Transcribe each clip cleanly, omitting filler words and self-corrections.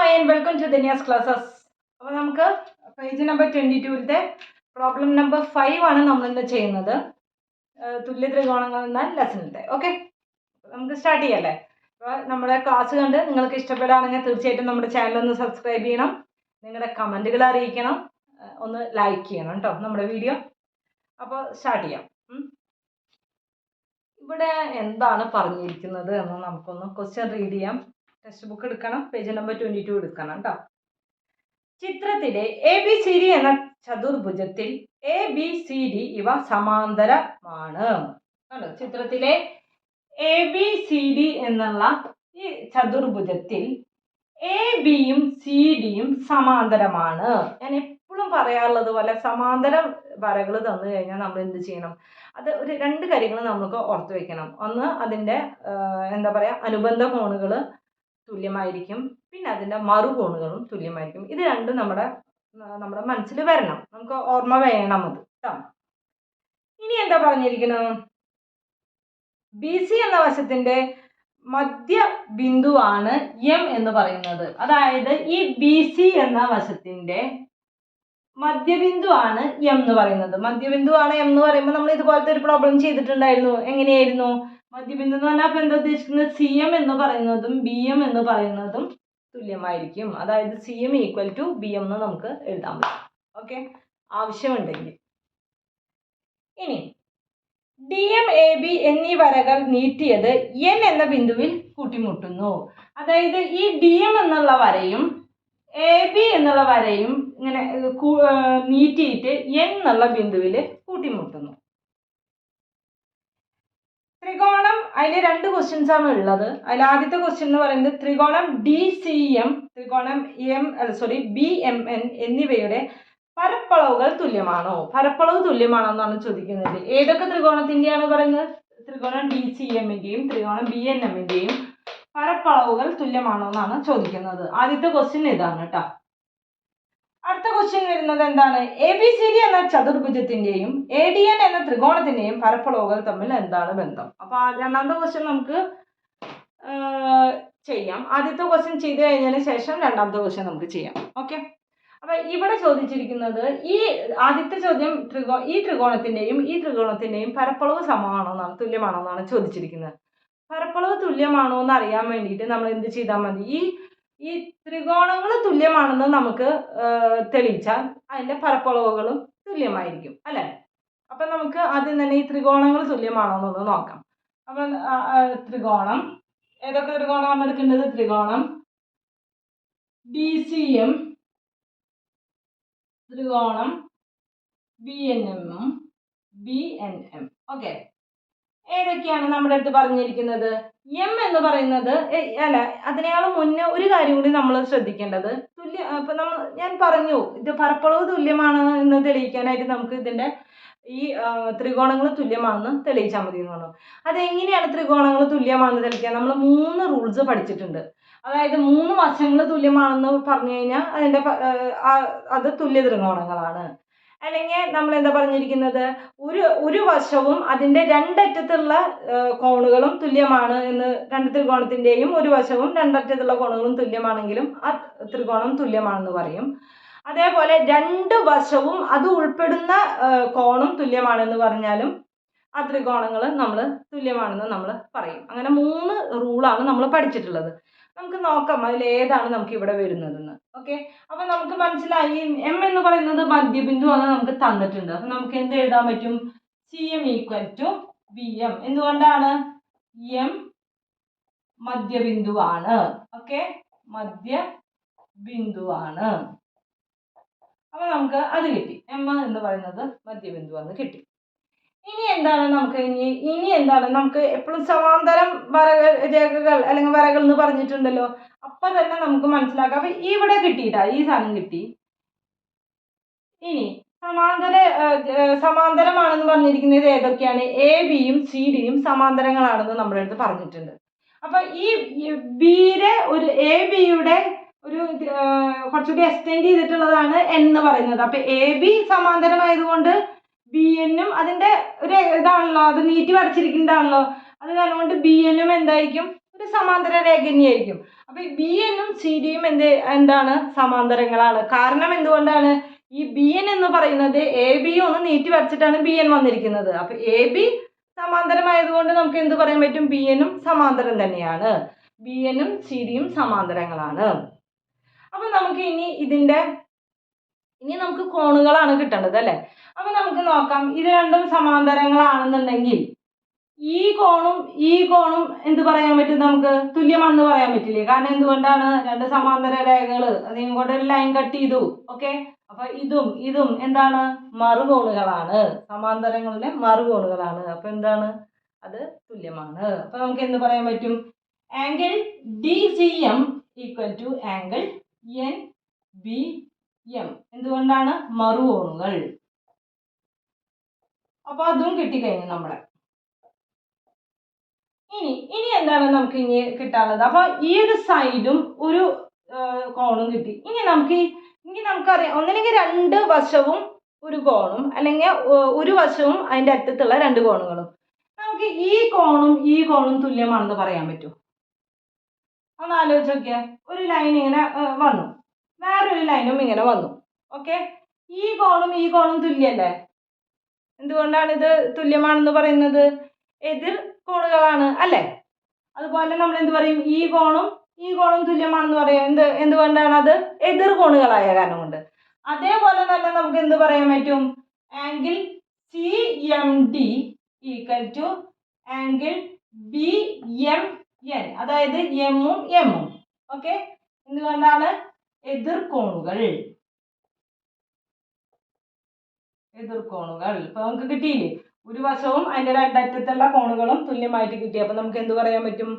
Hi and welcome to Dania's classes. അപ്പോൾ നമുക്ക് page number 22 problem number 5 ആണ് നമ്മൾ ഇന്ന് ചെയ്യുന്നത്. തുല്യ ത്രികോണങ്ങൾ എന്ന ലെസണിൻ്റെ. ഓക്കെ, നമുക്ക് സ്റ്റാർട്ട് ചെയ്യാല്ലേ. അപ്പോൾ നമ്മുടെ ക്ലാസ് കണ്ട് നിങ്ങൾക്ക് ഇഷ്ടപ്പെടുകയാണെങ്കിൽ തീർച്ചയായിട്ടും നമ്മുടെ ചാനൽ ഒന്ന് സബ്സ്ക്രൈബ് ചെയ്യണം, നിങ്ങളുടെ കമൻറ്റുകൾ അറിയിക്കണം, ഒന്ന് ലൈക്ക് ചെയ്യണം കേട്ടോ നമ്മുടെ വീഡിയോ. അപ്പോൾ സ്റ്റാർട്ട് ചെയ്യാം. ഇവിടെ എന്താണ് പറഞ്ഞിരിക്കുന്നത് എന്ന് നമുക്കൊന്ന് ക്വസ്റ്റ്യൻ റീഡ് ചെയ്യാം. ടെക്സ്റ്റ് ബുക്ക് എടുക്കണം, പേജ് നമ്പർ 22 എടുക്കണം കേട്ടോ. ചിത്രത്തിലെ ABCD എന്ന ചതുർഭുജത്തിൽ ABCD ഇവ സമാന്തരമാണ്. ചിത്രത്തിലെ ABCD എന്നുള്ള ഈ ചതുർഭുജത്തിൽ ABയും CDയും സമാന്തരമാണ്. ഞാൻ എപ്പോഴും പറയാറുള്ളത് പോലെ സമാന്തര വരകൾ തന്നു കഴിഞ്ഞാൽ നമ്മൾ എന്ത് ചെയ്യണം? അത് ഒരു രണ്ട് കാര്യങ്ങൾ നമുക്ക് ഓർത്ത് വെക്കണം. ഒന്ന്, അതിൻ്റെ എന്താ പറയുക, അനുബന്ധ കോണുകൾ തുല്യമായിരിക്കും, പിന്നെ അതിൻ്റെ മറുകോണുകളും തുല്യമായിരിക്കും. ഇത് രണ്ടും നമ്മുടെ മനസ്സിൽ വരണം, നമുക്ക് ഓർമ്മ വേണം അത് കേട്ടോ. ഇനി എന്താ പറഞ്ഞിരിക്കുന്നത്? BC എന്ന വശത്തിൻ്റെ മധ്യബിന്ദുവാണ് M എന്ന് പറയുന്നത്. അതായത് ഈ BC എന്ന വശത്തിൻ്റെ മധ്യബിന്ദുവാണ് M എന്ന് പറയുന്നത്. മധ്യബിന്ദുവാണ് M എന്ന് പറയുമ്പോൾ നമ്മൾ ഇതുപോലത്തെ ഒരു പ്രോബ്ലം ചെയ്തിട്ടുണ്ടായിരുന്നു. എങ്ങനെയായിരുന്നു മധ്യബിന്ദു എന്ന് പറഞ്ഞാൽ? അപ്പോൾ എന്താ ഉദ്ദേശിക്കുന്നത്? CM എന്ന് പറയുന്നതും BM എന്ന് പറയുന്നതും തുല്യമായിരിക്കും. അതായത് CM ഈക്വൽ ടു BM എന്ന് നമുക്ക് എഴുതാൻ പറ്റും. ഓക്കെ, ആവശ്യമുണ്ടെങ്കിൽ. ഇനി DM AB എന്നീ വരകൾ നീട്ടിയത് N എന്ന ബിന്ദുവിൽ കൂട്ടിമുട്ടുന്നു. അതായത് ഈ DM എന്നുള്ള വരയും AB എന്നുള്ള വരയും ഇങ്ങനെ നീട്ടിയിട്ട് N എന്നുള്ള ബിന്ദുവിൽ കൂട്ടിമുട്ടുന്നു. ത്രികോണം, അതിൽ രണ്ട് ക്വസ്റ്റ്യൻസ് ആണ് ഉള്ളത്. അതിൽ ആദ്യത്തെ ക്വസ്റ്റ്യൻ എന്ന് പറയുന്നത് ത്രികോണം DCM, ത്രികോണം BMN എന്നിവയുടെ പരപ്പളവുകൾ തുല്യമാണോ? പരപ്പളവ് തുല്യമാണോ എന്നാണ് ചോദിക്കുന്നത്. ഏതൊക്കെ ത്രികോണത്തിൻ്റെയാണ് പറയുന്നത്? ത്രികോണം DCMൻ്റെയും ത്രികോണം BNMൻ്റെയും പരപ്പളവുകൾ തുല്യമാണോ എന്നാണ് ചോദിക്കുന്നത്. ആദ്യത്തെ ക്വസ്റ്റ്യൻ ഇതാണ് കേട്ടോ. അടുത്ത ക്വസ്റ്റ്യൻ വരുന്നത് എന്താണ്? ABCD എന്ന ചതുർഭുജത്തിൻ്റെയും ADN എന്ന ത്രികോണത്തിൻ്റെയും പരപ്പളവുകൾ തമ്മിൽ എന്താണ് ബന്ധം? അപ്പോൾ രണ്ടാമത്തെ ക്വസ്റ്റ്യൻ നമുക്ക് ചെയ്യാം. ആദ്യത്തെ ക്വസ്റ്റ്യൻ ചെയ്ത് കഴിഞ്ഞതിന് ശേഷം രണ്ടാമത്തെ ക്വസ്റ്റ്യൻ നമുക്ക് ചെയ്യാം. ഓക്കെ, അപ്പോൾ ഇവിടെ ചോദിച്ചിരിക്കുന്നത് ഈ ആദ്യത്തെ ചോദ്യം ഈ ത്രികോണത്തിൻ്റെയും ഈ ത്രികോണത്തിൻ്റെയും പരപ്പളവ് സമമാണോ എന്നാണ്, തുല്യമാണോ എന്നാണ് ചോദിച്ചിരിക്കുന്നത്. പരപ്പളവ് തുല്യമാണോ എന്ന് അറിയാൻ വേണ്ടിയിട്ട് നമ്മൾ എന്ത് ചെയ്താൽ മതി? ഈ ത്രികോണങ്ങൾ തുല്യമാണെന്ന് നമുക്ക് തെളിയിച്ചാൽ അതിൻ്റെ പരപ്പളവുകളും തുല്യമായിരിക്കും അല്ലേ? അപ്പം നമുക്ക് ആദ്യം തന്നെ ഈ ത്രികോണങ്ങൾ തുല്യമാണോ എന്നൊന്ന് നോക്കാം. അപ്പം ത്രികോണം, ഏതൊക്കെ ത്രികോണമാണ് എടുക്കേണ്ടത്? ത്രികോണം DCM, ത്രികോണം BNM. ഓക്കെ, ഏതൊക്കെയാണ് നമ്മുടെ അടുത്ത് പറഞ്ഞിരിക്കുന്നത്? M എന്ന് പറയുന്നത് അല്ല, അതിനേക്കാളും മുന്നേ ഒരു കാര്യം കൂടി നമ്മൾ ശ്രദ്ധിക്കേണ്ടത്, ഇപ്പം ഞാൻ പറഞ്ഞു ഇത് പരപ്പളവ് തുല്യമാണ് എന്ന് തെളിയിക്കാനായിട്ട് നമുക്ക് ഇതിൻ്റെ ഈ ത്രികോണങ്ങൾ തുല്യമാണെന്ന് തെളിയിച്ചാൽ മതി എന്ന് പറഞ്ഞു. അതെങ്ങനെയാണ് ത്രികോണങ്ങൾ തുല്യമാണെന്ന് തെളിയിക്കാൻ? നമ്മൾ 3 റൂൾസ് പഠിച്ചിട്ടുണ്ട്. അതായത് 3 വശങ്ങൾ തുല്യമാണെന്ന് പറഞ്ഞു കഴിഞ്ഞാൽ അതിൻ്റെ അത് തുല്യ ത്രികോണങ്ങളാണ്. അല്ലെങ്കിൽ നമ്മൾ എന്താ പറഞ്ഞിരിക്കുന്നത്? ഒരു വശവും അതിൻ്റെ രണ്ടറ്റത്തുള്ള കോണുകളും തുല്യമാണ് എന്ന്, രണ്ട് ത്രികോണത്തിൻ്റെയും ഒരു വശവും രണ്ടറ്റത്തുള്ള കോണുകളും തുല്യമാണെങ്കിലും ആ ത്രികോണം തുല്യമാണെന്ന് പറയും. അതേപോലെ രണ്ട് വശവും അത് ഉൾപ്പെടുന്ന കോണും തുല്യമാണെന്ന് പറഞ്ഞാലും ആ ത്രികോണങ്ങൾ നമ്മൾ തുല്യമാണെന്ന് നമ്മൾ പറയും. അങ്ങനെ 3 റൂളാണ് നമ്മൾ പഠിച്ചിട്ടുള്ളത്. നമുക്ക് നോക്കാം അതിൽ ഏതാണ് നമുക്ക് ഇവിടെ വരുന്നതെന്ന്. ഓക്കെ, അപ്പൊ നമുക്ക് മനസ്സിലായി M എന്ന് പറയുന്നത് മധ്യബിന്ദു ആണ് നമുക്ക് തന്നിട്ടുണ്ട്. അപ്പൊ നമുക്ക് എന്ത് എഴുതാൻ പറ്റും? CM equal to BM. എന്തുകൊണ്ടാണ്? M മധ്യബിന്ദുവാണ്. ഓക്കെ, മധ്യബിന്ദുവാണ്. അപ്പൊ നമുക്ക് അത് കിട്ടി. M എന്ന് പറയുന്നത് മധ്യബിന്ദുവാണ് കിട്ടി. ഇനി എന്താണ് നമുക്ക് എപ്പോഴും സമാന്തരം രേഖകൾ അല്ലെങ്കിൽ വരകൾ എന്ന് പറഞ്ഞിട്ടുണ്ടല്ലോ. അപ്പൊ തന്നെ നമുക്ക് മനസ്സിലാക്കാം. അപ്പൊ ഇവിടെ കിട്ടിയിട്ടാ ഈ സാധനം കിട്ടി. ഇനി സമാന്തരമാണെന്ന് പറഞ്ഞിരിക്കുന്നത് ഏതൊക്കെയാണ്? ABയും CDയും സമാന്തരങ്ങളാണെന്ന് നമ്മുടെ അടുത്ത് പറഞ്ഞിട്ടുണ്ട്. അപ്പൊ ഈ ABയുടെ ഒരു കുറച്ചുകൂടി എക്സ്റ്റെൻഡ് ചെയ്തിട്ടുള്ളതാണ് N എന്ന് പറയുന്നത്. അപ്പൊ AB സമാന്തരമായതുകൊണ്ട് BNനും അതിൻ്റെ ഒരു ഇതാണല്ലോ, അത് നീട്ടി വരച്ചിരിക്കുന്നതാണല്ലോ. അത് കാരണം കൊണ്ട് BNനും എന്തായിരിക്കും? ഒരു സമാന്തര രേഖ തന്നെയായിരിക്കും. അപ്പൊ ബി എന്നും സി ഡിയും എന്താണ് സമാന്തരങ്ങളാണ്. കാരണം എന്തുകൊണ്ടാണ്? ഈ ബി എൻ എന്ന് പറയുന്നത് എ ബി ഒന്ന് നീട്ടി വരച്ചിട്ടാണ് ബി എൻ വന്നിരിക്കുന്നത്. അപ്പൊ എ ബി സമാന്തരമായതുകൊണ്ട് നമുക്ക് എന്ത് പറയാൻ പറ്റും? ബി എനും സമാന്തരം തന്നെയാണ്. ബി എനും സി ഡിയും സമാന്തരങ്ങളാണ്. അപ്പൊ നമുക്ക് ഇനി നമുക്ക് കോണുകളാണ് കിട്ടേണ്ടത് അല്ലെ. അപ്പൊ നമുക്ക് നോക്കാം, ഇത് രണ്ടും സമാന്തരങ്ങളാണെന്നുണ്ടെങ്കിൽ ഈ കോണും എന്ത് പറയാൻ പറ്റും? നമുക്ക് തുല്യമാണെന്ന് പറയാൻ പറ്റില്ലേ? കാരണം എന്തുകൊണ്ടാണ്? രണ്ട് സമാന്തര രേഖകൾ അതിനും കൂടെ ഒരു ലൈൻ കട്ട് ചെയ്തു. ഓക്കെ, അപ്പൊ ഇതും എന്താണ്? മറുകോണുകളാണ്. സമാന്തരങ്ങളിലെ മറുകോണുകളാണ്. അപ്പൊ എന്താണ്? അത് തുല്യമാണ്. അപ്പൊ നമുക്ക് എന്ത് പറയാൻ പറ്റും? Angle D C M equal to angle N B M. എന്തുകൊണ്ടാണ്? മറുകോണുകൾ. അപ്പൊ അതും കിട്ടിക്കഴിഞ്ഞു നമ്മളെ. ഇനി എന്താണ് നമുക്ക് ഇനി കിട്ടാനുള്ളത്? അപ്പൊ ഈ ഒരു സൈഡും ഒരു കോണും കിട്ടി. ഇനി നമുക്കറിയാം, ഒന്നില്ലെങ്കിൽ രണ്ട് വശവും ഒരു കോണും, അല്ലെങ്കിൽ ഒരു വശവും അതിന്റെ അറ്റത്തുള്ള രണ്ട് കോണുകളും. നമുക്ക് ഈ കോണും തുല്യമാണെന്ന് പറയാൻ പറ്റും? ഒന്ന് ആലോചിച്ച് നോക്കിയാൽ, ഒരു ലൈൻ ഇങ്ങനെ വന്നു, വേറൊരു ലൈനും ഇങ്ങനെ വന്നു. ഓക്കെ, ഈ കോണും തുല്യല്ലേ? എന്തുകൊണ്ടാണ് ഇത് തുല്യമാണെന്ന് പറയുന്നത്? എതിർ കോണുകളാണ് അല്ലെ. അതുപോലെ നമ്മൾ എന്ത് പറയും? ഈ കോണും തുല്യമാണെന്ന് പറയാം. എന്തുകൊണ്ടാണ്? അത് എതിർ കോണുകളായ കാരണം കൊണ്ട്. അതേപോലെ തന്നെ നമുക്ക് എന്ത് പറയാൻ പറ്റും? Angle C M D equal to angle B M N, അതായത് എമ്മും എമ്മും. ഓക്കെ, എന്തുകൊണ്ടാണ്? എതിർ കോണുകൾ. ഇപ്പൊ നമുക്ക് കിട്ടിയില്ലേ? ഒരു വശവും അതിന്റെ രണ്ടറ്റത്തുള്ള കോണുകളും തുല്യമായിട്ട് കിട്ടി. അപ്പൊ നമുക്ക് എന്ത് പറയാൻ പറ്റും?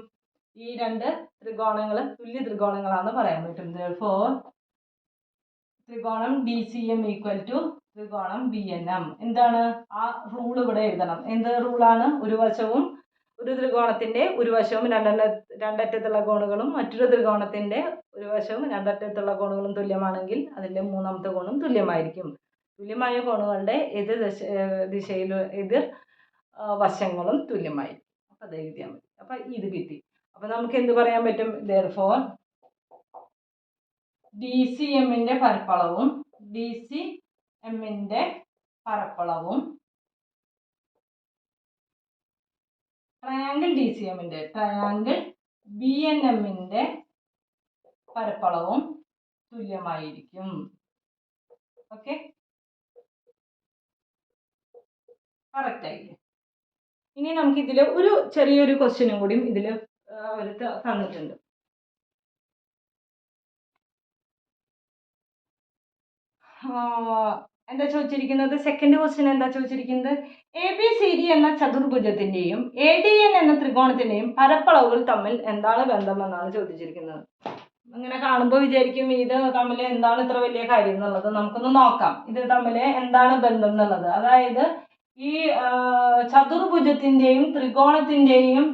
ഈ രണ്ട് ത്രികോണങ്ങൾ തുല്യ ത്രികോണങ്ങളാണെന്ന് പറയാൻ പറ്റും. Therefore, ത്രികോണം D C M equal to ത്രികോണം ബി എൻ എം. എന്താണ് ആ റൂൾ ഇവിടെ എഴുതണം? എന്ത് റൂളാണ്? ഒരു ത്രികോണത്തിന്റെ ഒരു വശവും രണ്ടറ്റത്തുള്ള കോണുകളും മറ്റൊരു ത്രികോണത്തിന്റെ ഒരു വശവും രണ്ടറ്റത്തുള്ള കോണുകളും തുല്യമാണെങ്കിൽ അതിന്റെ മൂന്നാമത്തെ കോണും തുല്യമായിരിക്കും. തുല്യമായ കോണുകളുടെ എതിർ വശങ്ങളും തുല്യമായിരിക്കും. അപ്പൊ അത് എഴുതിയാൽ മതി. അപ്പൊ ഇത് കിട്ടി. അപ്പൊ നമുക്ക് എന്ത് പറയാൻ പറ്റും? Therefore, ഡി സി എമ്മിന്റെ പരപ്പളവും ട്രയാങ്കിൾ ബി എൻ എമ്മിന്റെ പരപ്പളവും തുല്യമായിരിക്കും. ഓക്കെ, കറക്റ്റ് ആയില്ലേ? ഇനി നമുക്ക് ഇതിൽ ഒരു ചെറിയൊരു ക്വസ്റ്റ്യനും കൂടി ഇതിൽ അവർ തന്നിട്ടുണ്ട്. എന്താ ചോദിച്ചിരിക്കുന്നത്? സെക്കൻഡ് ക്വസ്റ്റ്യൻ എന്താ ചോദിച്ചിരിക്കുന്നത്? എ ബി സി ഡി എന്ന ചതുർഭുജത്തിന്റെയും എ ഡി എൻ എന്ന ത്രികോണത്തിന്റെയും പരപ്പളവുകൾ തമ്മിൽ എന്താണ് ബന്ധം എന്നാണ് ചോദിച്ചിരിക്കുന്നത്. ഇങ്ങനെ കാണുമ്പോൾ വിചാരിക്കും ഇത് തമ്മിൽ എന്താണ് ഇത്ര വലിയ കാര്യം എന്നുള്ളത്. നമുക്കൊന്ന് നോക്കാം ഇത് തമ്മിൽ എന്താണ് ബന്ധം എന്നുള്ളത്. അതായത് ഈ ചതുർഭുജത്തിന്റെയും ത്രികോണത്തിന്റെയും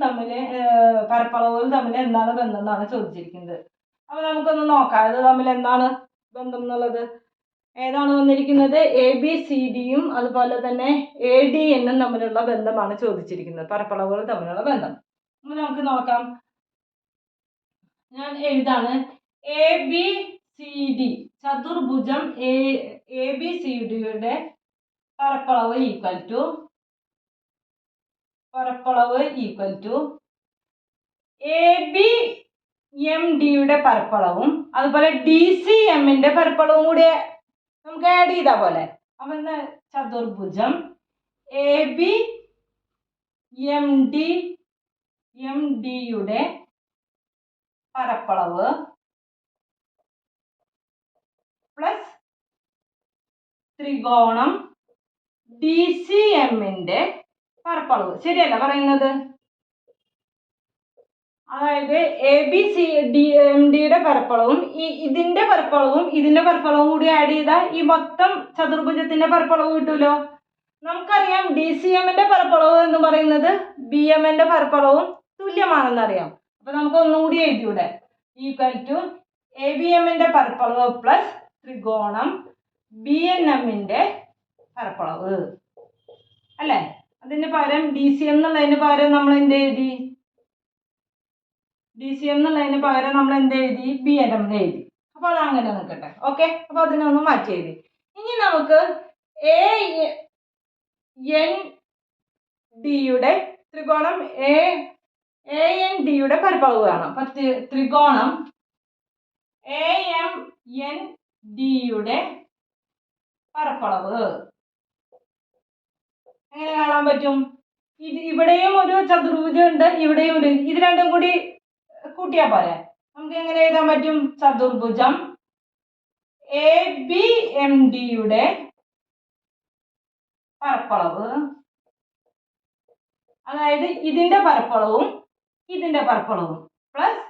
പരപ്പളവുകൾ തമ്മിൽ എന്താണ് ബന്ധം എന്നാണ് ചോദിച്ചിരിക്കുന്നത്. അപ്പൊ നമുക്കൊന്ന് നോക്കാം ഇത് തമ്മിൽ എന്താണ് ബന്ധം എന്നുള്ളത്. ഏതാണ് വന്നിരിക്കുന്നത്? എ ബി സി ഡിയും അതുപോലെ തന്നെ എ ഡി എന്നും തമ്മിലുള്ള ബന്ധമാണ് ചോദിച്ചിരിക്കുന്നത്, പരപ്പളവുകൾ തമ്മിലുള്ള ബന്ധം. അപ്പൊ നമുക്ക് നോക്കാം. ഞാൻ എഴുതാണ്. എ ബി സി ഡി ചതുർഭുജം എ ബി സി ഡിയുടെ പരപ്പളവ് equal to A B M ഡിയുടെ പരപ്പളവും അതുപോലെ ഡി സി എമ്മിന്റെ പരപ്പളവും കൂടി നമുക്ക് ആഡ് ചെയ്താ പോലെ. അപ്പൊ എന്താ? ചതുർഭുജം എ ബി എം ഡിയുടെ പരപ്പളവ് പ്ലസ് ത്രികോണം ഡി സി എമ്മിന്റെ പരപ്പളവ്. ശരിയല്ല പറയുന്നത്? അതായത് A B C D M ഡിയുടെ പരപ്പളവും ഇതിന്റെ പരപ്പളവും കൂടി ആഡ് ചെയ്താൽ ഈ മൊത്തം ചതുർഭുജത്തിന്റെ പരപ്പളവ് കിട്ടുമല്ലോ. നമുക്കറിയാം ഡി സി എമ്മിന്റെ പരപ്പളവ് എന്ന് പറയുന്നത് ബി എമ്മിന്റെ പരപ്പളവും തുല്യമാണെന്ന് അറിയാം. അപ്പൊ നമുക്ക് ഒന്നുകൂടി എഴുതിയൂടെ? ഈക്വൽ ടു എ ബി എമ്മിന്റെ പരപ്പളവ് പ്ലസ് ത്രികോണം ബി എൻ എമ്മിന്റെ പരപ്പളവ് അല്ലെ. അതിന് പകരം ഡി സി എം എന്നുള്ളതിന് പകരം നമ്മൾ എന്ത് എഴുതി? DCM എന്നുള്ളതിന് പകരം നമ്മൾ എന്ത് എഴുതി BNM എഴുതി. അപ്പോൾ അത് അങ്ങനെ നിൽക്കട്ടെ. ഓക്കെ, അപ്പോൾ അതിനൊന്ന് മാറ്റി എഴുതി. ഇനി നമുക്ക് AND ത്രികോണം AND പരപ്പളവ് കാണാം. അപ്പൊ ത്രികോണം AMND പരപ്പളവ് എങ്ങനെ കാണാൻ പറ്റും? ഇവിടെയും ഒരു ചതുർഭുജം ഉണ്ട്, ഇവിടെയും ഒരു, ഇത് രണ്ടും കൂടി കൂട്ടിയാ പോരെ. നമുക്ക് എങ്ങനെ എഴുതാൻ പറ്റും? ചതുർഭുജം ABMD പരപ്പളവ്, അതായത് ഇതിന്റെ പരപ്പളവും ഇതിന്റെ പരപ്പളവും പ്ലസ്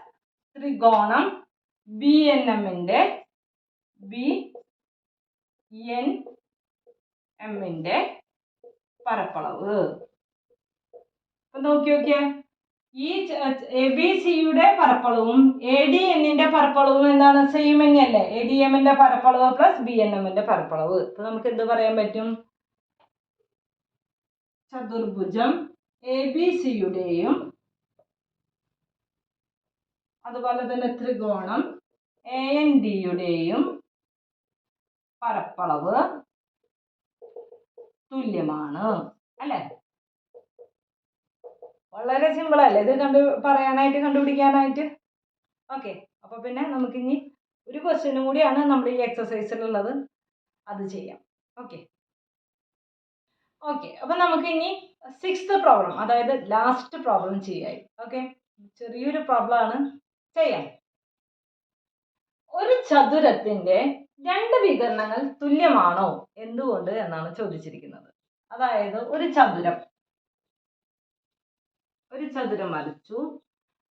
ത്രികോണം BNM പരപ്പളവ്. നോക്കി നോക്കിയേ, ഈ ABCയുടെ പരപ്പളവും ADN പരപ്പളവും എന്താണ്? സെയിം തന്നെയല്ലേ? ADM പരപ്പളവ് പ്ലസ് BNM പരപ്പളവ്. ഇപ്പൊ നമുക്ക് എന്ത് പറയാൻ പറ്റും? ചതുർഭുജം ABCയുടെയും അതുപോലെ തന്നെ ത്രികോണം ANDയുടെയും പരപ്പളവ് തുല്യമാണ് അല്ലേ? വളരെ സിമ്പിൾ അല്ലേ ഇത് കണ്ടുപിടിക്കാനായിട്ട്? ഓക്കെ, അപ്പൊ പിന്നെ നമുക്കിനി ഒരു ക്വസ്റ്റ്യനും കൂടിയാണ് നമ്മുടെ ഈ എക്സസൈസിലുള്ളത്, അത് ചെയ്യാം. ഓക്കെ, അപ്പൊ നമുക്ക് ഇനി 6th പ്രോബ്ലം, അതായത് ലാസ്റ്റ് പ്രോബ്ലം ചെയ്യാം. ഓക്കെ, ചെറിയൊരു പ്രോബ്ലം ആണ്, ചെയ്യാം. ഒരു ചതുരത്തിന്റെ 2 വികരണങ്ങൾ തുല്യമാണോ? എന്തുകൊണ്ട് എന്നാണ് ചോദിച്ചിരിക്കുന്നത്. അതായത് ഒരു ചതുരം വരച്ചു,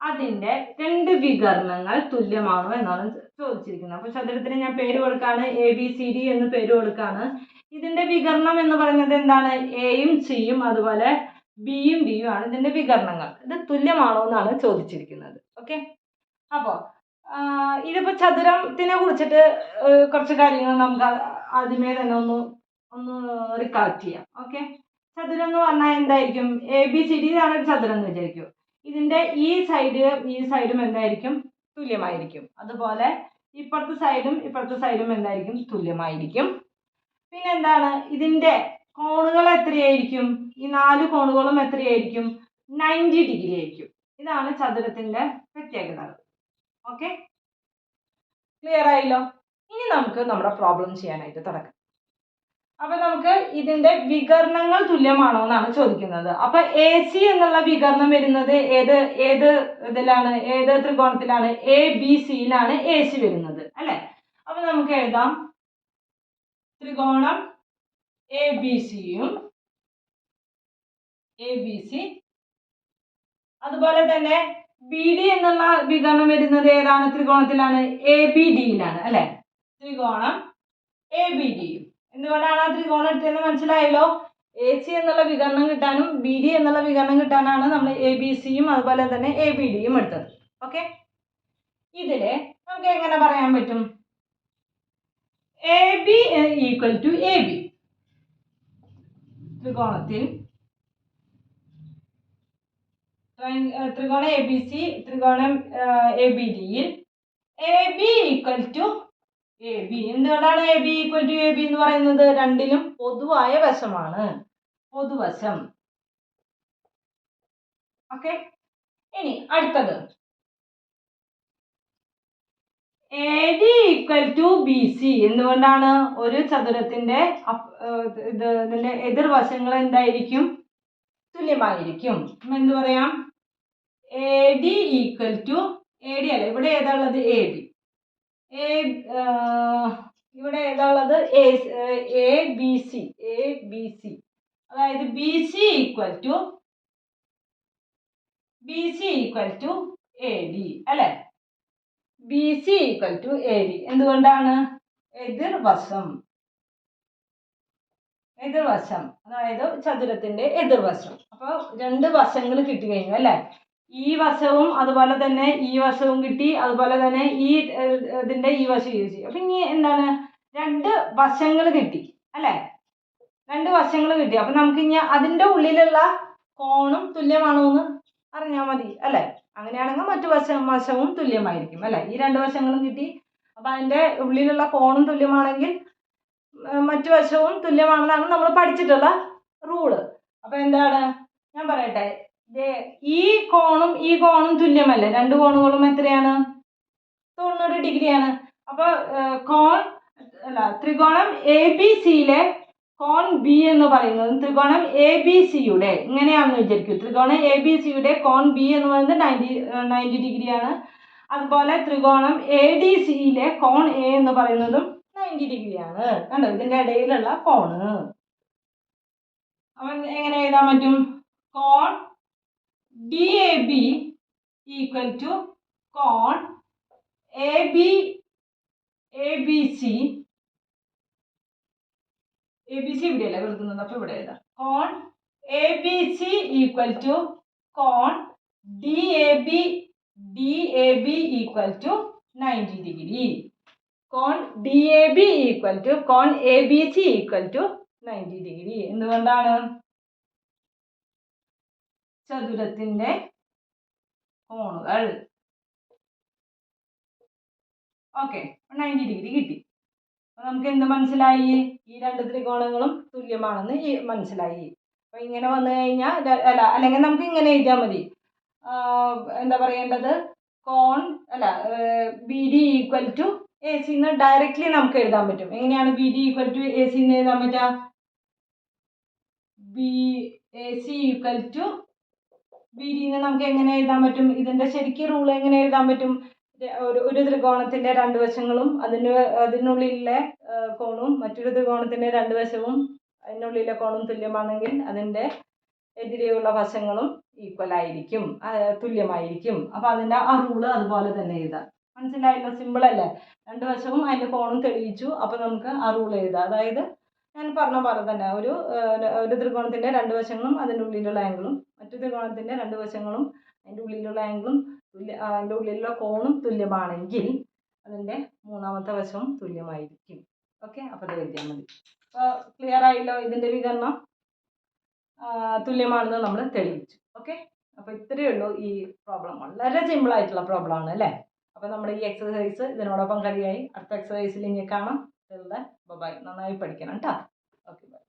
അതിന്റെ 2 വികരണങ്ങൾ തുല്യമാണോ എന്നാണ് ചോദിച്ചിരിക്കുന്നത്. അപ്പൊ ചതുരത്തിന് ഞാൻ പേര് കൊടുക്കാണ്, ABCD എന്ന് പേര് കൊടുക്കാണ്. ഇതിന്റെ വികരണം എന്ന് പറയുന്നത് എന്താണ്? എയും സിയും അതുപോലെ ബിയും ഡിയും ആണ് ഇതിന്റെ വികരണങ്ങൾ. ഇത് തുല്യമാണോ എന്നാണ് ചോദിച്ചിരിക്കുന്നത്. ഓക്കെ, അപ്പോൾ ഇതിപ്പോ ചതുരത്തിനെ കുറിച്ചിട്ട് കുറച്ച് കാര്യങ്ങൾ നമുക്ക് ആദ്യമേ തന്നെ ഒന്ന് റിക്കാക്ട് ചെയ്യാം. ഓക്കെ, ചതുരം എന്ന് പറഞ്ഞാൽ എന്തായിരിക്കും? ABCD ആണ് ഒരു ചതുരം എന്ന് വിചാരിക്കും. ഇതിന്റെ ഈ സൈഡും എന്തായിരിക്കും? തുല്യമായിരിക്കും. അതുപോലെ ഇപ്പുറത്തെ സൈഡും എന്തായിരിക്കും? തുല്യമായിരിക്കും. പിന്നെ എന്താണ്? ഇതിന്റെ കോണുകൾ എത്രയായിരിക്കും? ഈ 4 കോണുകളും എത്രയായിരിക്കും? 90 ഡിഗ്രി ആയിരിക്കും. ഇതാണ് ചതുരത്തിന്റെ പ്രത്യേകത. ഓക്കെ, ക്ലിയർ ആയല്ലോ? ഇനി നമുക്ക് നമ്മുടെ പ്രോബ്ലം ചെയ്യാനായിട്ട് തുടങ്ങാം. അപ്പൊ നമുക്ക് ഇതിന്റെ വികരണങ്ങൾ തുല്യമാണോ എന്നാണ് ചോദിക്കുന്നത്. അപ്പൊ AC എന്നുള്ള വികരണം വരുന്നത് ഏത് ത്രികോണത്തിലാണ്? ABCയിലാണ് AC വരുന്നത് അല്ലെ? അപ്പൊ നമുക്ക് എഴുതാം, ത്രികോണം ABC അതുപോലെ തന്നെ BD എന്നുള്ള വികരണം വരുന്നത് ഏതാണ് ത്രികോണത്തിലാണ്? ABDയിലാണ് അല്ലെ? ത്രികോണം ABD. എന്തുകൊണ്ടാണ് ആ ത്രികോണം എടുത്തതെന്ന് മനസ്സിലായല്ലോ? AC എന്നുള്ള വികരണം കിട്ടാനും BD എന്നുള്ള വികരണം കിട്ടാനാണ് നമ്മൾ ABCയും അതുപോലെ തന്നെ ABDയും എടുത്തത്. ഓക്കെ, ഇതില് നമുക്ക് എങ്ങനെ പറയാൻ പറ്റും? AB equal to AB. ത്രികോണം ABC, ത്രികോണം ABDയിൽ AB ഈക്വൽ ടു AB. എന്തുകൊണ്ടാണ് AB ഈക്വൽ ടു AB എന്ന് പറയുന്നത്? രണ്ടിലും പൊതുവായ വശമാണ്, പൊതുവശം. ഓക്കെ, ഇനി അടുത്തത് AD ഈക്വൽ ടു BC. എന്തുകൊണ്ടാണ്? ഒരു ചതുരത്തിന്റെ ഇതിന്റെ എതിർവശങ്ങൾ എന്തായിരിക്കും? തുല്യമായിരിക്കും. എന്ത് പറയാം? AD ഈക്വൽ ടു AD അല്ല, ഇവിടെ ഏതാ ഉള്ളത്? AB. ഇവിടെ ഏതാ ഉള്ളത്? ABC. അതായത് BC ഈക്വൽ ടു AD അല്ലെ? BC equal to AD. എന്തുകൊണ്ടാണ്? എതിർവശം, അതായത് ചതുരത്തിന്റെ എതിർവശം. അപ്പൊ 2 വശങ്ങൾ കിട്ടി കഴിഞ്ഞു അല്ലെ? ഈ വശവും അതുപോലെ തന്നെ ഈ വശവും കിട്ടി, അതുപോലെ തന്നെ ഇതിന്റെ ഈ വശം യൂസ് ചെയ്യും. അപ്പൊ ഇനി എന്താണ്? 2 വശങ്ങൾ കിട്ടി അല്ലെ? 2 വശങ്ങൾ കിട്ടി. അപ്പൊ നമുക്ക് ഇനി അതിന്റെ ഉള്ളിലുള്ള കോണും തുല്യമാണോ എന്ന് അറിഞ്ഞാൽ മതി അല്ലെ? അങ്ങനെയാണെങ്കിൽ മറ്റു വശവും തുല്യമായിരിക്കും അല്ലേ. ഈ രണ്ട് വശങ്ങളും കിട്ടി. അപ്പം അതിൻ്റെ ഉള്ളിലുള്ള കോണും തുല്യമാണെങ്കിൽ മറ്റു വശവും തുല്യമാണെന്നാണ് നമ്മൾ പഠിച്ചിട്ടുള്ള റൂള്. അപ്പം എന്താണ്, ഞാൻ പറയട്ടെ, ഈ കോണും തുല്യമല്ലേ. രണ്ട് കോണുകളും എത്രയാണ്? 90 ഡിഗ്രിയാണ്. അപ്പോൾ ത്രികോണം എ ബി സിയിലെ കോൺ ബി എന്ന് പറയുന്നത് ത്രികോണം എ ബി സിയുടെ ഇങ്ങനെയാണെന്ന് വിചാരിക്കും. ത്രികോണം എ ബി സിയുടെ കോൺ ബി എന്ന് പറയുന്നത് 90 ഡിഗ്രിയാണ്. അതുപോലെ ത്രികോണം എ ഡി സിയിലെ കോൺ എ എന്ന് പറയുന്നതും 90 ഡിഗ്രിയാണ്. കണ്ടോ, ഇതിന്റെ ഇടയിലുള്ള കോണ്. അപ്പം എങ്ങനെ എഴുതാൻ പറ്റും? കോൺ D A B equal to കോൺ എ ബി സി ഇവിടെയല്ലേ കൊടുക്കുന്നത്, അപ്പൊ ഇവിടെ എഴുതാം. കോൺ A B C equal to കോൺ D A B equal to 90 degree. കോൺ D A B equal to കോൺ A B C equal to 90 degree. എന്തുകൊണ്ടാണ്? ചതുരത്തിന്റെ കോണുകൾ. ഓക്കെ, 90 ഡിഗ്രി കിട്ടി. നമുക്ക് എന്ത് മനസ്സിലായി? ഈ രണ്ട് ത്രികോണങ്ങളും തുല്യമാണെന്ന് മനസ്സിലായി. അപ്പൊ ഇങ്ങനെ വന്നു കഴിഞ്ഞാൽ അല്ലെങ്കിൽ നമുക്ക് ഇങ്ങനെ എഴുതിയാൽ മതി. എന്താ പറയേണ്ടത്? കോൺ B D equal to A C എന്ന് ഡയറക്റ്റ്ലി നമുക്ക് എഴുതാൻ പറ്റും. എങ്ങനെയാണ് B D equal to A C എന്ന് എഴുതാൻ പറ്റുക? B A C equal to B D എന്ന് നമുക്ക് എങ്ങനെ എഴുതാൻ പറ്റും? ഇതിന്റെ ശരിക്കും റൂൾ എങ്ങനെ എഴുതാൻ പറ്റും? ഒരു ത്രികോണത്തിന്റെ രണ്ട് വശങ്ങളും അതിനുള്ളിലെ കോണും മറ്റൊരു ത്രികോണത്തിന്റെ രണ്ട് വശവും അതിനുള്ളിലെ കോണും തുല്യമാണെങ്കിൽ അതിന്റെ എതിരെയുള്ള വശങ്ങളും ഈക്വൽ ആയിരിക്കും, തുല്യമായിരിക്കും. അപ്പൊ അതിന്റെ ആ റൂള് അതുപോലെ തന്നെ എഴുതാം. മനസ്സിലായല്ലോ? സിമ്പിൾ അല്ലേ? രണ്ട് വശവും അതിന്റെ കോണും തെളിയിച്ചു. അപ്പൊ നമുക്ക് ആ റൂൾ എഴുതാം. അതായത് ഞാൻ പറഞ്ഞ പോലെ തന്നെ ഒരു ത്രികോണത്തിന്റെ രണ്ട് വശങ്ങളും അതിൻ്റെ ഉള്ളിലുള്ള ആംഗിളും മറ്റു ത്രികോണത്തിന്റെ രണ്ട് വശങ്ങളും അതിൻ്റെ ഉള്ളിലുള്ള ആംഗിളും അതിൻ്റെ ഉള്ളിലുള്ള കോണും തുല്യമാണെങ്കിൽ അതിൻ്റെ മൂന്നാമത്തെ വശവും തുല്യമായിരിക്കും. ഓക്കെ, അപ്പോൾ അത് എഴുതിയാൽ മതി. അപ്പോൾ ക്ലിയർ ആയല്ലോ? ഇതിൻ്റെ വികരണം തുല്യമാണെന്ന് നമ്മൾ തെളിയിച്ചു. ഓക്കെ, അപ്പോൾ ഇത്രയേ ഉള്ളൂ ഈ പ്രോബ്ലം. വളരെ സിമ്പിൾ ആയിട്ടുള്ള പ്രോബ്ലം ആണ് അല്ലേ? അപ്പോൾ നമ്മുടെ ഈ എക്സസൈസ് ഇതിനോടൊപ്പം കഴിയായി. അടുത്ത എക്സസൈസിൽ ഇനി കാണാം. ബൈ. നന്നായി പഠിക്കണം കേട്ടോ. Okay, by.